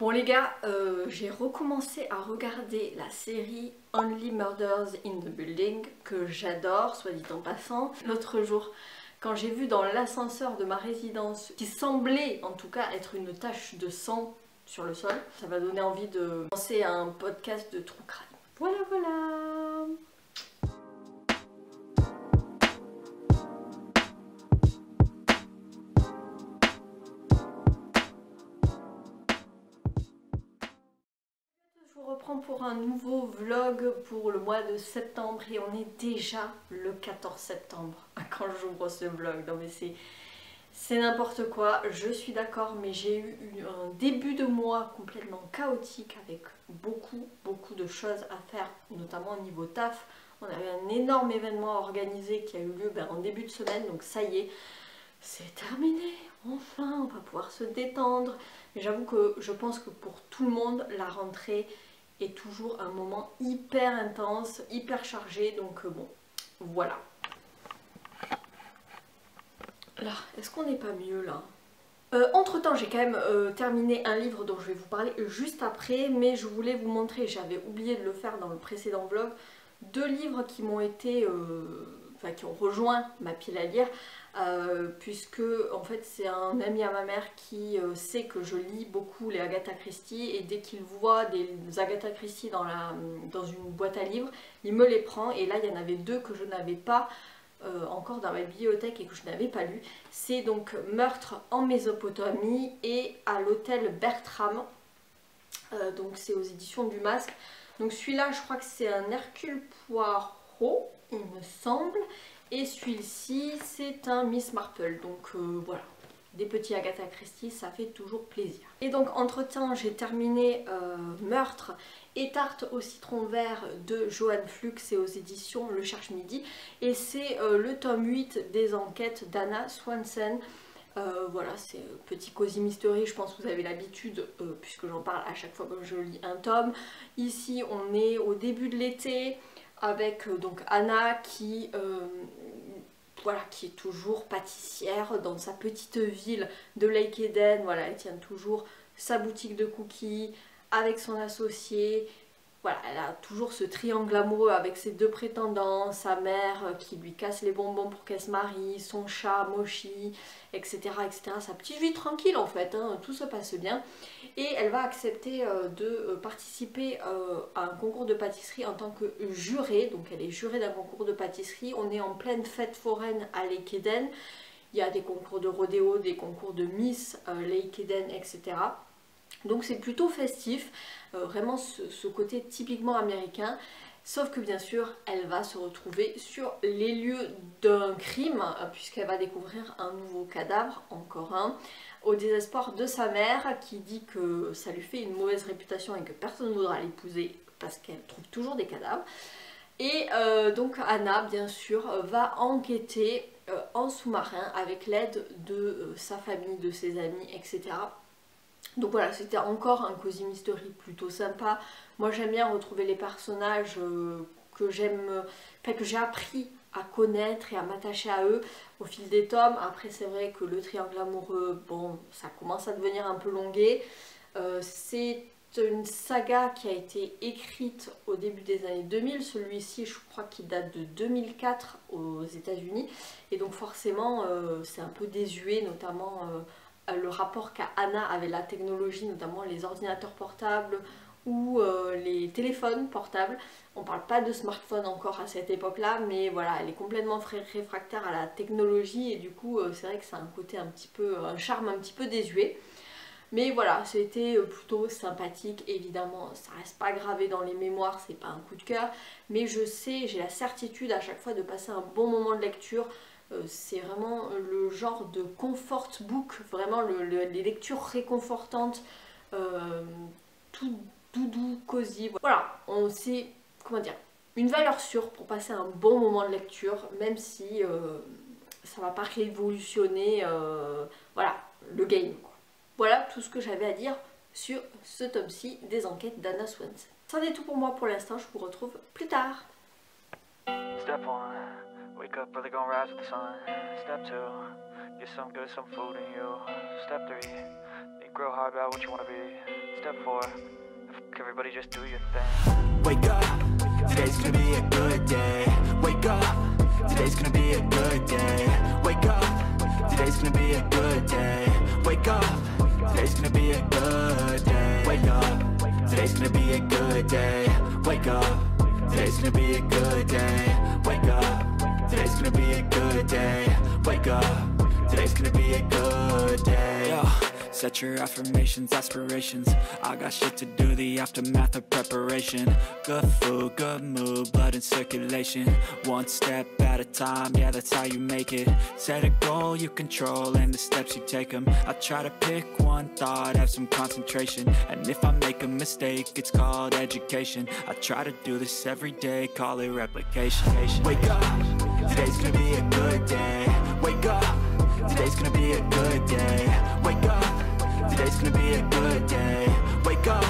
Bon les gars, j'ai recommencé à regarder la série Only Murders in the Building, que j'adore, soit dit en passant. L'autre jour, quand j'ai vu dans l'ascenseur de ma résidence, qui semblait en tout cas être une tache de sang sur le sol, ça m'a donné envie de lancer un podcast de true crime. Voilà, voilà. Je vous reprends pour un nouveau vlog pour le mois de septembre et on est déjà le 14 septembre quand j'ouvre ce vlog. Non mais c'est n'importe quoi, je suis d'accord, mais j'ai eu un début de mois complètement chaotique avec beaucoup de choses à faire, notamment au niveau taf. On avait un énorme événement organisé qui a eu lieu en début de semaine, donc ça y est, c'est terminé, enfin on va pouvoir se détendre. Mais j'avoue que je pense que pour tout le monde, la rentrée est toujours un moment hyper intense, hyper chargé, donc bon, voilà. Là, est-ce qu'on n'est pas mieux là? Entre temps, j'ai quand même terminé un livre dont je vais vous parler juste après, mais je voulais vous montrer, j'avais oublié de le faire dans le précédent vlog, deux livres qui m'ont été, qui ont rejoint ma pile à lire, puisque en fait c'est un ami à ma mère qui sait que je lis beaucoup les Agatha Christie, et dès qu'il voit des Agatha Christie dans une boîte à livres, il me les prend, et là il y en avait deux que je n'avais pas encore dans ma bibliothèque et que je n'avais pas lu. C'est donc Meurtre en Mésopotamie et à l'hôtel Bertram. Donc c'est aux éditions du Masque. Donc celui-là, je crois que c'est un Hercule Poirot, il me semble. Et celui-ci, c'est un Miss Marple. Donc voilà. Des petits Agatha Christie, ça fait toujours plaisir. Et donc entre temps j'ai terminé Meurtre et Tarte au citron vert de Joanne Flux, c'est aux éditions Le Cherche Midi, et c'est le tome 8 des enquêtes d'Anna Swanson. Voilà, c'est petit cosy mystery, je pense que vous avez l'habitude puisque j'en parle à chaque fois que je lis un tome. Ici on est au début de l'été avec donc Anna qui voilà, qui est toujours pâtissière dans sa petite ville de Lake Eden. Voilà, elle tient toujours sa boutique de cookies avec son associé. Voilà, elle a toujours ce triangle amoureux avec ses deux prétendants, sa mère qui lui casse les bonbons pour qu'elle se marie, son chat Moshi, etc., etc. Sa petite vie tranquille en fait, hein, tout se passe bien. Et elle va accepter de participer à un concours de pâtisserie en tant que jurée. Donc elle est jurée d'un concours de pâtisserie. On est en pleine fête foraine à Lake Eden. Il y a des concours de rodéo, des concours de Miss Lake Eden, etc. Donc c'est plutôt festif, vraiment ce côté typiquement américain. Sauf que bien sûr, elle va se retrouver sur les lieux d'un crime, puisqu'elle va découvrir un nouveau cadavre, encore un, au désespoir de sa mère, qui dit que ça lui fait une mauvaise réputation et que personne ne voudra l'épouser parce qu'elle trouve toujours des cadavres. Et donc Anna, bien sûr, va enquêter en sous-marin avec l'aide de sa famille, de ses amis, etc. Donc voilà, c'était encore un cosy mystery plutôt sympa. Moi j'aime bien retrouver les personnages que j'aime, que j'ai appris à connaître et à m'attacher à eux au fil des tomes. Après c'est vrai que le triangle amoureux, bon, ça commence à devenir un peu longué. C'est une saga qui a été écrite au début des années 2000. Celui-ci, je crois qu'il date de 2004 aux États-Unis. Et donc forcément, c'est un peu désuet, notamment le rapport qu'a Anna avec la technologie, notamment les ordinateurs portables ou les téléphones portables. On parle pas de smartphone encore à cette époque-là, mais voilà, elle est complètement réfractaire à la technologie et du coup, c'est vrai que c'est un côté un petit peu, un charme un petit peu désuet. Mais voilà, c'était plutôt sympathique, évidemment, ça reste pas gravé dans les mémoires, c'est pas un coup de cœur, mais je sais, j'ai la certitude à chaque fois de passer un bon moment de lecture. C'est vraiment le genre de comfort book, vraiment les lectures réconfortantes, tout doudou, cosy. Voilà, on sait, comment dire, une valeur sûre pour passer un bon moment de lecture, même si ça va pas révolutionner voilà, le game, quoi. Voilà tout ce que j'avais à dire sur ce tome-ci des enquêtes d'Anna Swanson. C'en est tout pour moi pour l'instant, je vous retrouve plus tard. Step 1, wake up early, gonna rise with the sun. Step 2, get some good, some food in you. Step 3, think real hard about what you wanna be. Step 4. Everybody just do your thing. Wake up, today's gonna be a good day. Wake up, today's gonna be a good day. Wake up, today's gonna be a good day. Wake up, today's gonna be a good day. Wake up, today's gonna be a good day. Wake up, today's gonna be a good day. Wake up, today's gonna be a good day. Wake up, today's gonna be a good day. Yo. Set your affirmations, aspirations. I got shit to do, the aftermath of preparation. Good food, good mood, blood in circulation. One step at a time, yeah, that's how you make it. Set a goal you control and the steps you take them. I try to pick one thought, have some concentration. And if I make a mistake, it's called education. I try to do this every day, call it replication. Wake up, today's gonna be a good day. Wake up, today's gonna be a good day. Wake up, today's gonna be a good day. Wake up,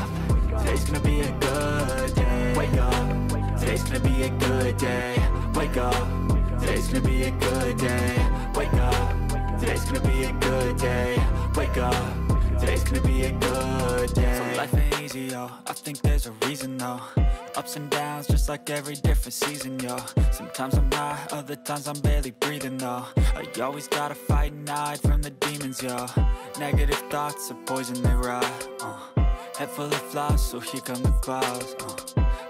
today's gonna be a good day. Wake up, today's gonna be a good day. Wake up, today's gonna be a good day. Wake up, today's gonna be a good day. Wake up, today's gonna be a good day. So life ain't easy, yo, I think there's a reason though. Ups and downs, just like every different season, yo. Sometimes I'm high, other times I'm barely breathing, though. I always gotta fight and hide from the demons, yo. Negative thoughts are poison, they rot. Head full of flies, so here come the clouds.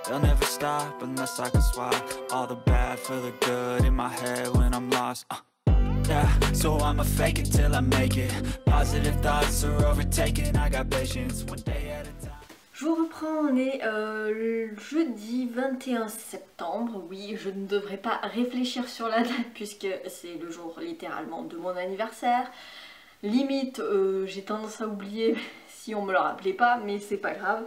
They'll never stop unless I can swap all the bad for the good in my head when I'm lost. Yeah, so I'ma fake it till I make it. Positive thoughts are overtaken, I got patience, one day at a time. Je vous reprends, on est le jeudi 21 septembre. Oui, je ne devrais pas réfléchir sur la date puisque c'est le jour littéralement de mon anniversaire. Limite, j'ai tendance à oublier si on me le rappelait pas, mais c'est pas grave.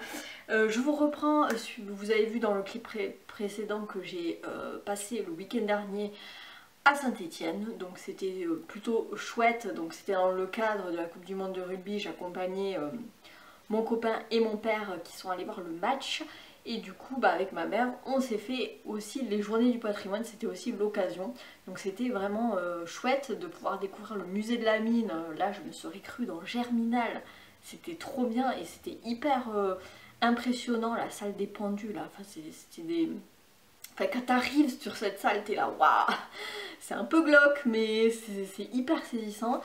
Je vous reprends, vous avez vu dans le clip précédent que j'ai passé le week-end dernier à Saint-Étienne, donc c'était plutôt chouette. Donc c'était dans le cadre de la Coupe du Monde de rugby, j'accompagnais mon copain et mon père qui sont allés voir le match, et du coup avec ma mère on s'est fait aussi les journées du patrimoine, c'était aussi l'occasion, donc c'était vraiment chouette de pouvoir découvrir le musée de la mine. Là je me serais cru dans Germinal, c'était trop bien et c'était hyper impressionnant, la salle des pendus là, enfin c'était des... Enfin, quand t'arrives sur cette salle t'es là waouh, c'est un peu glauque mais c'est hyper saisissant.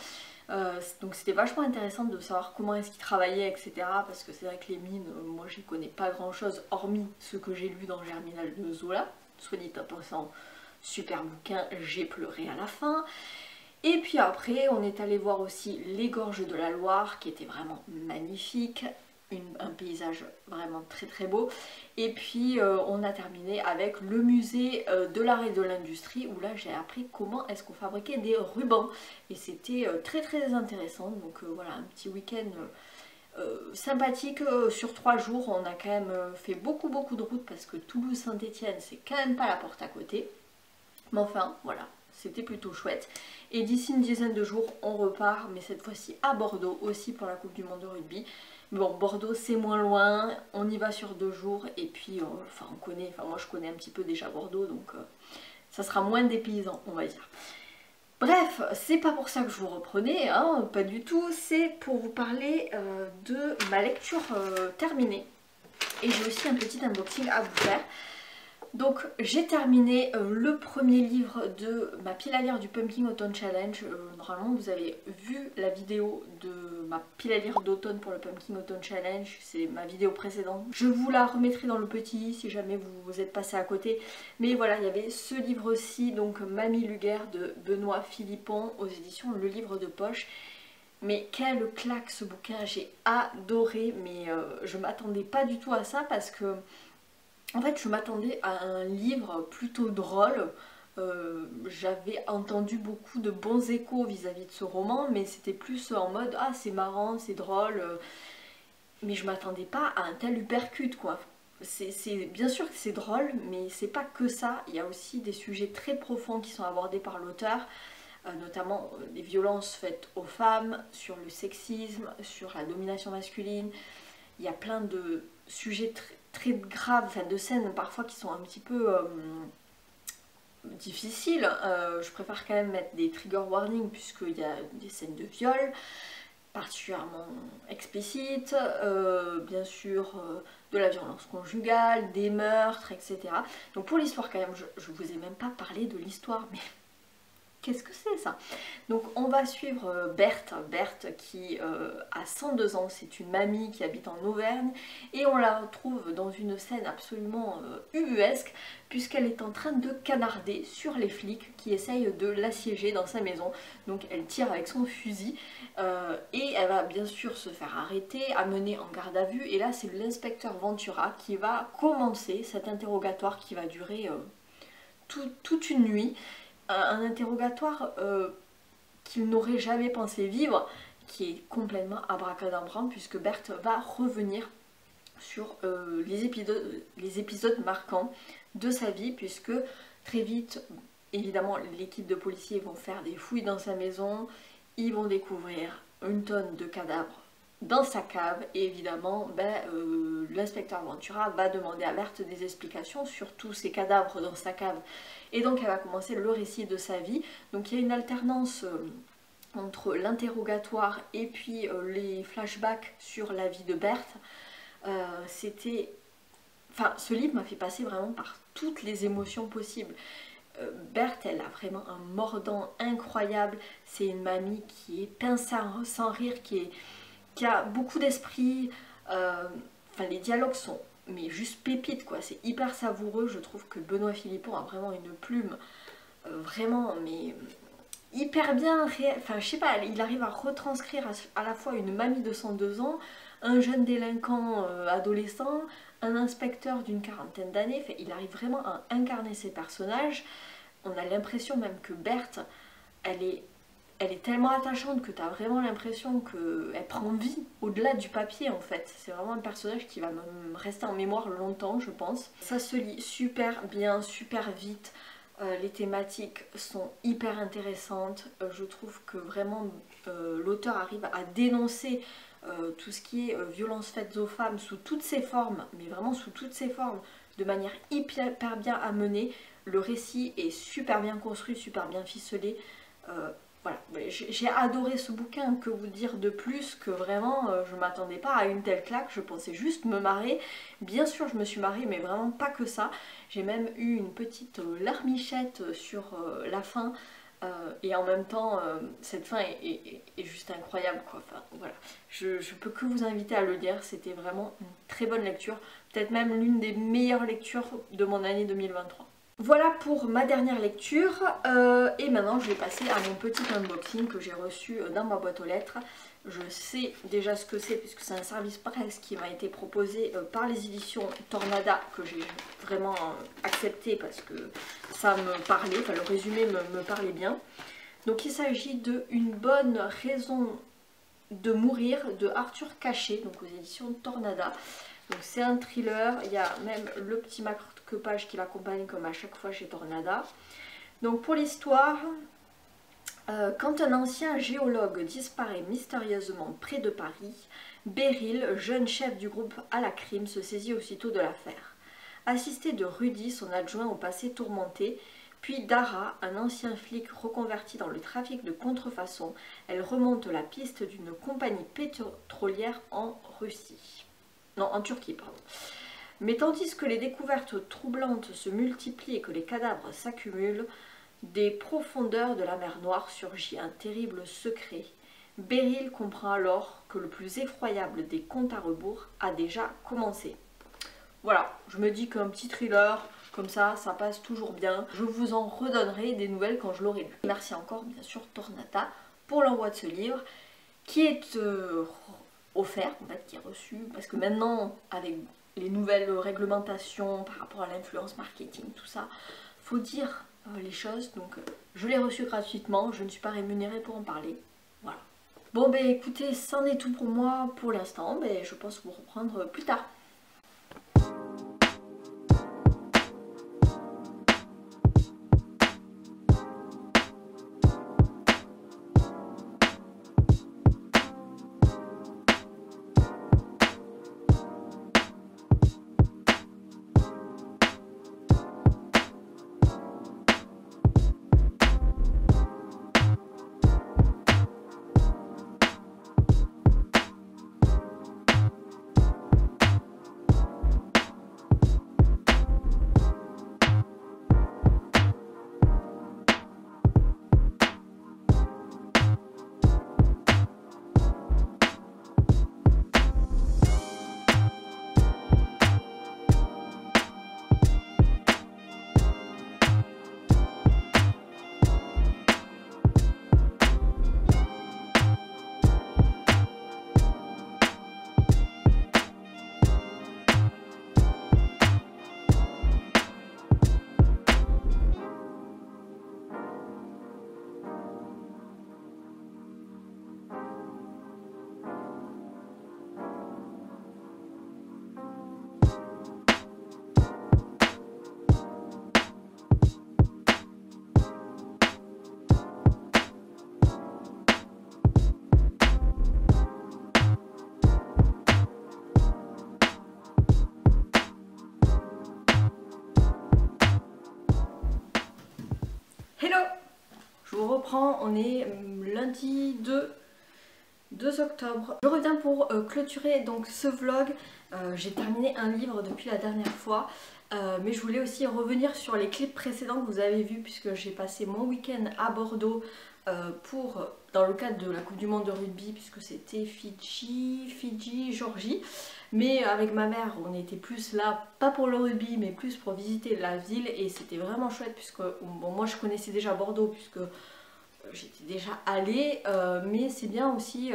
Donc c'était vachement intéressant de savoir comment est-ce qu'ils travaillaient, etc. Parce que c'est vrai que les mines, moi j'y connais pas grand chose hormis ce que j'ai lu dans Germinal de Zola. Soit dit en passant, super bouquin, j'ai pleuré à la fin. Et puis après on est allé voir aussi les gorges de la Loire qui étaient vraiment magnifiques. Un paysage vraiment très très beau. Et puis on a terminé avec le musée de l'art et de l'industrie où là j'ai appris comment est-ce qu'on fabriquait des rubans et c'était très très intéressant. Donc voilà, un petit week-end sympathique sur 3 jours. On a quand même fait beaucoup de routes parce que Toulouse-Saint-Étienne c'est quand même pas la porte à côté, mais enfin voilà, c'était plutôt chouette. Et d'ici une dizaine de jours on repart, mais cette fois-ci à Bordeaux aussi pour la Coupe du Monde de rugby. Bon, Bordeaux c'est moins loin, on y va sur 2 jours et puis enfin on connaît, enfin moi je connais un petit peu déjà Bordeaux, donc ça sera moins dépaysant on va dire. Bref, c'est pas pour ça que je vous reprenais, hein, pas du tout, c'est pour vous parler de ma lecture terminée. Et j'ai aussi un petit unboxing à vous faire. Donc j'ai terminé le premier livre de ma pile à lire du Pumpkin Autumn Challenge. Normalement vous avez vu la vidéo de ma pile à lire d'automne pour le Pumpkin Autumn Challenge, c'est ma vidéo précédente. Je vous la remettrai dans le petit si jamais vous êtes passé à côté. Mais voilà, il y avait ce livre-ci, donc Mamie Luguerre de Benoît Philippon aux éditions Le Livre de Poche. Mais quelle claque ce bouquin, j'ai adoré, mais je m'attendais pas du tout à ça parce que en fait je m'attendais à un livre plutôt drôle. J'avais entendu beaucoup de bons échos vis-à-vis de ce roman, mais c'était plus en mode ah c'est marrant, c'est drôle, mais je m'attendais pas à un tel uppercut quoi. Bien sûr que c'est drôle, mais c'est pas que ça, il y a aussi des sujets très profonds qui sont abordés par l'auteur, notamment les violences faites aux femmes, sur le sexisme, sur la domination masculine. Il y a plein de sujets très graves, enfin de scènes parfois qui sont un petit peu difficiles. Je préfère quand même mettre des trigger warnings puisqu'il y a des scènes de viol. particulièrement explicite, bien sûr de la violence conjugale, des meurtres, etc. Donc pour l'histoire quand même, je vous ai même pas parlé de l'histoire, mais qu'est-ce que c'est ça? Donc on va suivre Berthe qui a 102 ans, c'est une mamie qui habite en Auvergne et on la retrouve dans une scène absolument ubuesque puisqu'elle est en train de canarder sur les flics qui essayent de l'assiéger dans sa maison. Donc elle tire avec son fusil et elle va bien sûr se faire arrêter, amener en garde à vue et là c'est l'inspecteur Ventura qui va commencer cet interrogatoire qui va durer toute une nuit. Un interrogatoire qu'il n'aurait jamais pensé vivre, qui est complètement abracadabrant puisque Berthe va revenir sur les épisodes marquants de sa vie puisque très vite, évidemment, l'équipe de policiers vont faire des fouilles dans sa maison, ils vont découvrir une tonne de cadavres dans sa cave et évidemment l'inspecteur Ventura va demander à Berthe des explications sur tous ces cadavres dans sa cave et donc elle va commencer le récit de sa vie. Donc il y a une alternance entre l'interrogatoire et puis les flashbacks sur la vie de Berthe. Ce livre m'a fait passer vraiment par toutes les émotions possibles. Berthe, elle a vraiment un mordant incroyable, c'est une mamie qui est pince sans rire, qui a beaucoup d'esprit, les dialogues sont mais juste pépites quoi, c'est hyper savoureux. Je trouve que Benoît Philippon a vraiment une plume vraiment mais hyper bien, je sais pas, il arrive à retranscrire à la fois une mamie de 102 ans, un jeune délinquant adolescent, un inspecteur d'une quarantaine d'années, il arrive vraiment à incarner ses personnages. On a l'impression même que Berthe, elle est tellement attachante que tu as vraiment l'impression qu'elle prend vie au-delà du papier en fait. C'est vraiment un personnage qui va me rester en mémoire longtemps je pense. Ça se lit super bien, super vite. Les thématiques sont hyper intéressantes. Je trouve que vraiment l'auteur arrive à dénoncer tout ce qui est violence faite aux femmes sous toutes ses formes, mais vraiment sous toutes ses formes, de manière hyper bien amenée. Le récit est super bien construit, super bien ficelé. Voilà, j'ai adoré ce bouquin, que vous dire de plus que vraiment je m'attendais pas à une telle claque, je pensais juste me marrer. Bien sûr je me suis marrée mais vraiment pas que ça, j'ai même eu une petite larmichette sur la fin et en même temps cette fin est juste incroyable quoi. Enfin, voilà. Je peux que vous inviter à le lire, c'était vraiment une très bonne lecture, peut-être même l'une des meilleures lectures de mon année 2023. Voilà pour ma dernière lecture et maintenant je vais passer à mon petit unboxing que j'ai reçu dans ma boîte aux lettres. Je sais déjà ce que c'est puisque c'est un service presse qui m'a été proposé par les éditions Tornada que j'ai vraiment accepté parce que ça me parlait, enfin le résumé me parlait bien. Donc il s'agit de Une bonne raison de mourir de Arthur Cachet, donc aux éditions Tornada. Donc c'est un thriller, il y a même le petit marque-page qui l'accompagne comme à chaque fois chez Tornada. Donc pour l'histoire, quand un ancien géologue disparaît mystérieusement près de Paris, Beryl, jeune chef du groupe à la crime, se saisit aussitôt de l'affaire. Assistée de Rudy, son adjoint au passé tourmenté, puis d'Ara, un ancien flic reconverti dans le trafic de contrefaçon, elle remonte la piste d'une compagnie pétrolière en Russie. Non, en Turquie, pardon. Mais tandis que les découvertes troublantes se multiplient et que les cadavres s'accumulent, des profondeurs de la mer Noire surgit un terrible secret. Beryl comprend alors que le plus effroyable des comptes à rebours a déjà commencé. Voilà, je me dis qu'un petit thriller, comme ça passe toujours bien. Je vous en redonnerai des nouvelles quand je l'aurai lu. Merci encore, bien sûr, Tornada pour l'envoi de ce livre qui est offert, en fait, qui est reçu, parce que maintenant, avec les nouvelles réglementations par rapport à l'influence marketing, tout ça, faut dire les choses. Donc je l'ai reçu gratuitement, je ne suis pas rémunérée pour en parler. Voilà. Bon ben écoutez, c'en est tout pour moi pour l'instant, ben, je pense vous reprendre plus tard. Hello! Je vous reprends, on est lundi 2 octobre. Je reviens pour clôturer donc ce vlog. J'ai terminé un livre depuis la dernière fois, mais je voulais aussi revenir sur les clips précédents que vous avez vus puisque j'ai passé mon week-end à Bordeaux dans le cadre de la Coupe du Monde de rugby, puisque c'était Fidji, Géorgie. Mais avec ma mère, on était plus là, pas pour le rugby, mais plus pour visiter la ville, et c'était vraiment chouette puisque bon, moi je connaissais déjà Bordeaux puisque j'étais déjà allée, mais c'est bien aussi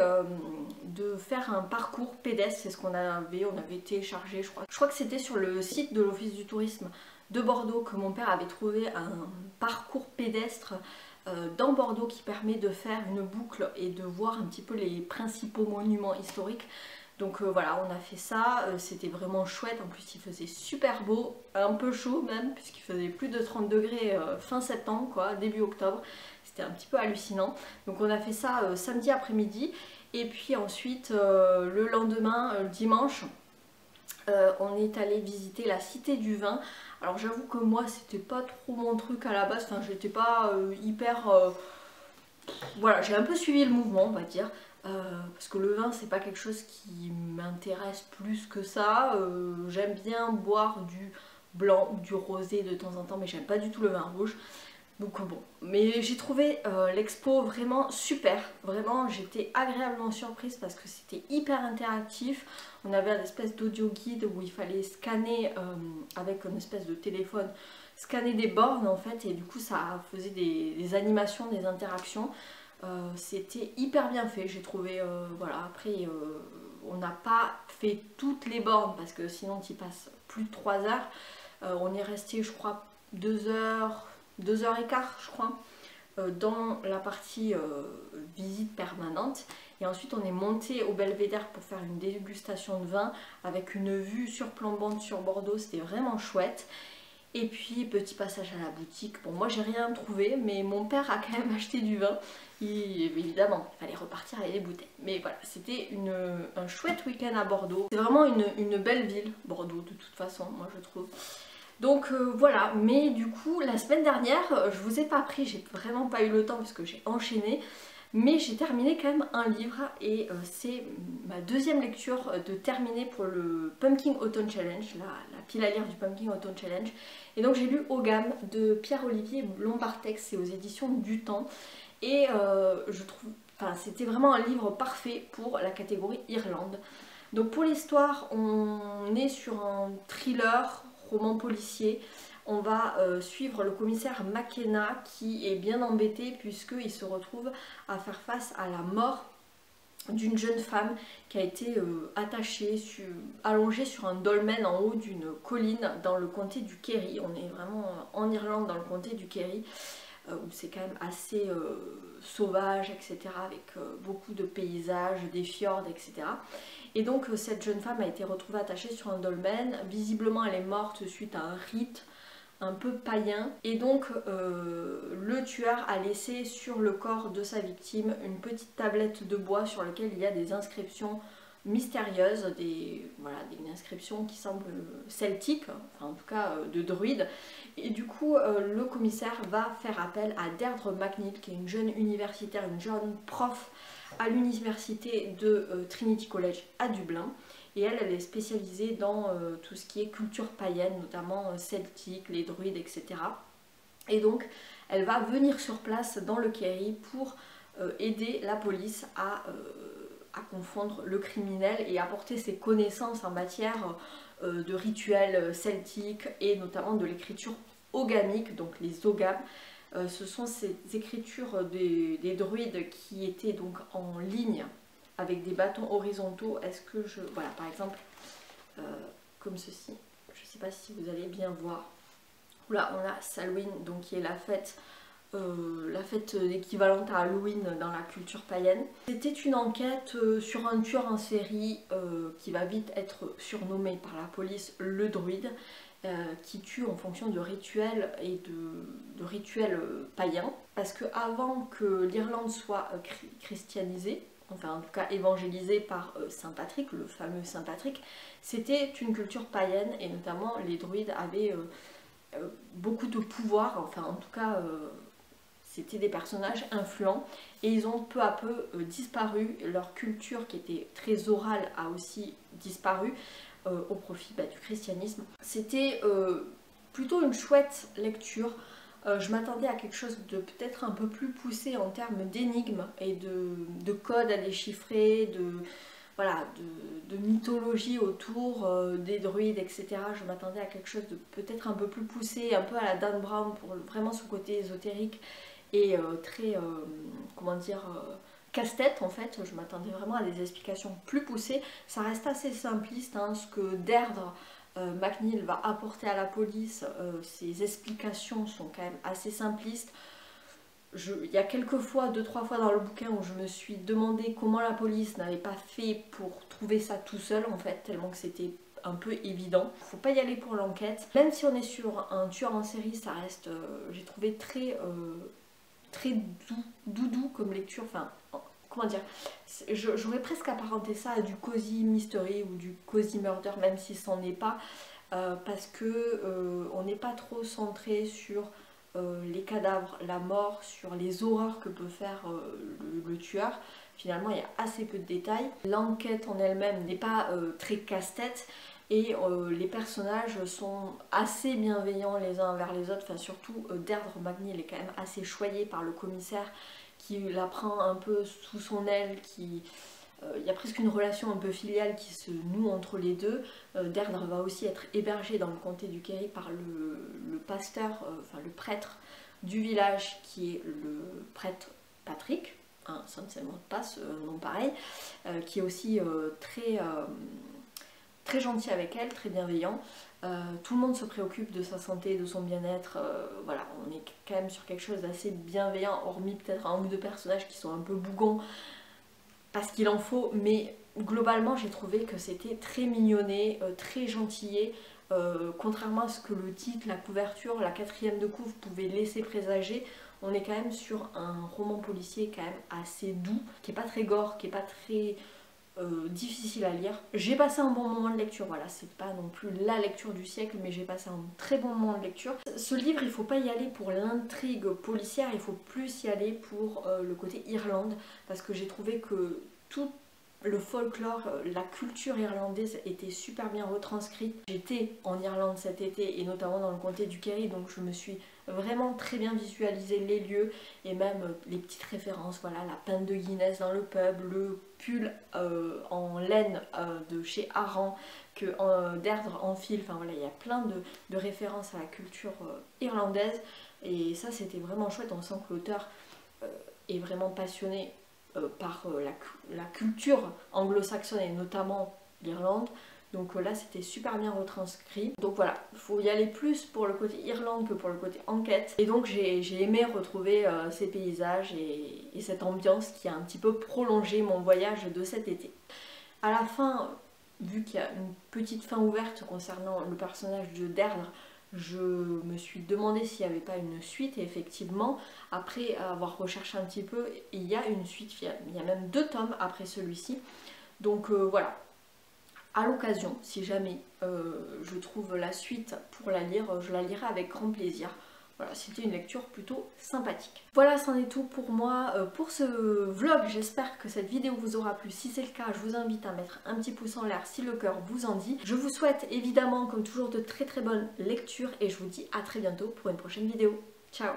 de faire un parcours pédestre. C'est ce qu'on avait téléchargé, je crois que c'était sur le site de l'Office du tourisme de Bordeaux que mon père avait trouvé un parcours pédestre dans Bordeaux qui permet de faire une boucle et de voir un petit peu les principaux monuments historiques. Donc voilà, on a fait ça, c'était vraiment chouette. En plus il faisait super beau, un peu chaud même, puisqu'il faisait plus de 30 degrés fin septembre, quoi, début octobre. C'était un petit peu hallucinant. Donc on a fait ça samedi après-midi. Et puis ensuite, le lendemain, dimanche, on est allé visiter la Cité du Vin. Alors j'avoue que moi c'était pas trop mon truc à la base, enfin j'étais pas hyper... voilà, j'ai un peu suivi le mouvement, on va dire. Parce que le vin c'est pas quelque chose qui m'intéresse plus que ça. J'aime bien boire du blanc ou du rosé de temps en temps, mais j'aime pas du tout le vin rouge. Donc bon, mais j'ai trouvé l'expo vraiment super. Vraiment j'étais agréablement surprise parce que c'était hyper interactif. On avait un espèce d'audio guide où il fallait scanner avec une espèce de téléphone, scanner des bornes en fait, et du coup ça faisait des animations, des interactions. C'était hyper bien fait, j'ai trouvé. Voilà, après on n'a pas fait toutes les bornes parce que sinon tu y passes plus de 3 heures. On est resté je crois 2 heures et quart je crois dans la partie visite permanente, et ensuite on est monté au Belvédère pour faire une dégustation de vin avec une vue surplombante sur Bordeaux. C'était vraiment chouette. Et puis petit passage à la boutique. Bon, moi j'ai rien trouvé, mais mon père a quand même acheté du vin. Évidemment, il fallait repartir avec les bouteilles. Mais voilà, c'était un chouette week-end à Bordeaux. C'est vraiment une belle ville, Bordeaux, de toute façon, moi je trouve. Donc voilà, mais du coup, la semaine dernière, je vous ai pas pris, j'ai vraiment pas eu le temps parce que j'ai enchaîné. Mais j'ai terminé quand même un livre, et c'est ma deuxième lecture de terminer pour le Pumpkin Autumn Challenge, la pile à lire du Pumpkin Autumn Challenge. Et donc j'ai lu Ogam de Pierre-Olivier Lombartex, c'est aux éditions du Temps. Et je trouve, enfin c'était vraiment un livre parfait pour la catégorie Irlande. Donc pour l'histoire, on est sur un thriller, roman policier. On va suivre le commissaire McKenna qui est bien embêté puisqu'il se retrouve à faire face à la mort d'une jeune femme qui a été attachée, allongée sur un dolmen en haut d'une colline dans le comté du Kerry. On est vraiment en Irlande, dans le comté du Kerry, où c'est quand même assez sauvage, etc. avec beaucoup de paysages, des fjords, etc. Et donc cette jeune femme a été retrouvée attachée sur un dolmen. Visiblement elle est morte suite à un rite un peu païen, et donc le tueur a laissé sur le corps de sa victime une petite tablette de bois sur laquelle il y a des inscriptions mystérieuses, des inscriptions qui semblent celtiques, enfin en tout cas de druides. Et du coup le commissaire va faire appel à Deirdre McNeill qui est une jeune universitaire, une jeune prof à l'université de Trinity College à Dublin. Et elle est spécialisée dans tout ce qui est culture païenne, notamment celtique, les druides, etc. Et donc elle va venir sur place dans le Kerry pour aider la police à confondre le criminel et apporter ses connaissances en matière de rituels celtiques et notamment de l'écriture ogamique, donc les ogams. Ce sont ces écritures des druides qui étaient donc en ligne avec des bâtons horizontaux. Est-ce que je... Voilà, par exemple, comme ceci. Je ne sais pas si vous allez bien voir. Là, on a Samhain, donc qui est la fête équivalente à Halloween dans la culture païenne. C'était une enquête sur un tueur en série qui va vite être surnommé par la police le druide, qui tue en fonction de rituels et de rituels païens. Parce que avant que l'Irlande soit christianisée, enfin en tout cas évangélisée par Saint Patrick, le fameux Saint Patrick, c'était une culture païenne, et notamment les druides avaient beaucoup de pouvoir, enfin en tout cas c'était des personnages influents et ils ont peu à peu disparu. Leur culture qui était très orale a aussi disparu au profit du christianisme. C'était plutôt une chouette lecture. Je m'attendais à quelque chose de peut-être un peu plus poussé en termes d'énigmes et de codes à déchiffrer, de mythologie autour des druides, etc. Je m'attendais à quelque chose de peut-être un peu plus poussé, un peu à la Dan Brown pour vraiment son côté ésotérique et très, casse-tête en fait. Je m'attendais vraiment à des explications plus poussées. Ça reste assez simpliste, hein, ce que Deirdre McNeill va apporter à la police, ses explications sont quand même assez simplistes. Il y a quelques fois, 2-3 fois dans le bouquin où je me suis demandé comment la police n'avait pas fait pour trouver ça tout seul en fait, tellement que c'était un peu évident. Faut pas y aller pour l'enquête. Même si on est sur un tueur en série, ça reste, j'ai trouvé très doudou comme lecture, enfin comment dire, j'aurais presque apparenté ça à du cozy mystery ou du cozy murder, même si c'en est pas, parce que on n'est pas trop centré sur les cadavres, la mort, sur les horreurs que peut faire le tueur. Finalement il y a assez peu de détails. L'enquête en elle-même n'est pas très casse-tête et les personnages sont assez bienveillants les uns envers les autres, enfin surtout Deirdre McNeill est quand même assez choyée par le commissaire qui la prend un peu sous son aile, il y a presque une relation un peu filiale qui se noue entre les deux. Deirdre va aussi être hébergée dans le comté du Kerry par le pasteur, enfin le prêtre du village qui est le prêtre Patrick, hein, ça ne c'est le mot de passe, nom pareil, qui est aussi très gentil avec elle, très bienveillant. Tout le monde se préoccupe de sa santé, de son bien-être, voilà, on est quand même sur quelque chose d'assez bienveillant, hormis peut-être un ou deux personnages qui sont un peu bougons, parce qu'il en faut, mais globalement j'ai trouvé que c'était très mignonné, très gentillé, contrairement à ce que le titre, la couverture, la 4e de couve pouvaient laisser présager. On est quand même sur un roman policier quand même assez doux, qui est pas très gore, qui est pas très difficile à lire. J'ai passé un bon moment de lecture, voilà, c'est pas non plus la lecture du siècle, mais j'ai passé un très bon moment de lecture. Ce livre, il faut pas y aller pour l'intrigue policière, il faut plus y aller pour le côté Irlande, parce que j'ai trouvé que tout le folklore, la culture irlandaise était super bien retranscrite. J'étais en Irlande cet été et notamment dans le comté du Kerry, donc je me suis vraiment très bien visualisé les lieux et même les petites références, voilà, la pinte de Guinness dans le pub, le pull en laine de chez Aran que Deirdre enfile, enfin voilà, il y a plein de références à la culture irlandaise et ça c'était vraiment chouette. On sent que l'auteur est vraiment passionné par la culture anglo-saxonne et notamment l'Irlande. Donc là c'était super bien retranscrit. Donc voilà, il faut y aller plus pour le côté Irlande que pour le côté enquête. Et donc j'ai aimé retrouver ces paysages et cette ambiance qui a un petit peu prolongé mon voyage de cet été. À la fin, vu qu'il y a une petite fin ouverte concernant le personnage de Deirdre, je me suis demandé s'il n'y avait pas une suite et effectivement, après avoir recherché un petit peu, il y a une suite, il y a même 2 tomes après celui-ci. Donc voilà, à l'occasion, si jamais je trouve la suite pour la lire, je la lirai avec grand plaisir. Voilà, c'était une lecture plutôt sympathique. Voilà, c'en est tout pour moi pour ce vlog. J'espère que cette vidéo vous aura plu. Si c'est le cas, je vous invite à mettre un petit pouce en l'air si le cœur vous en dit. Je vous souhaite évidemment, comme toujours, de très bonnes lectures et je vous dis à très bientôt pour une prochaine vidéo. Ciao!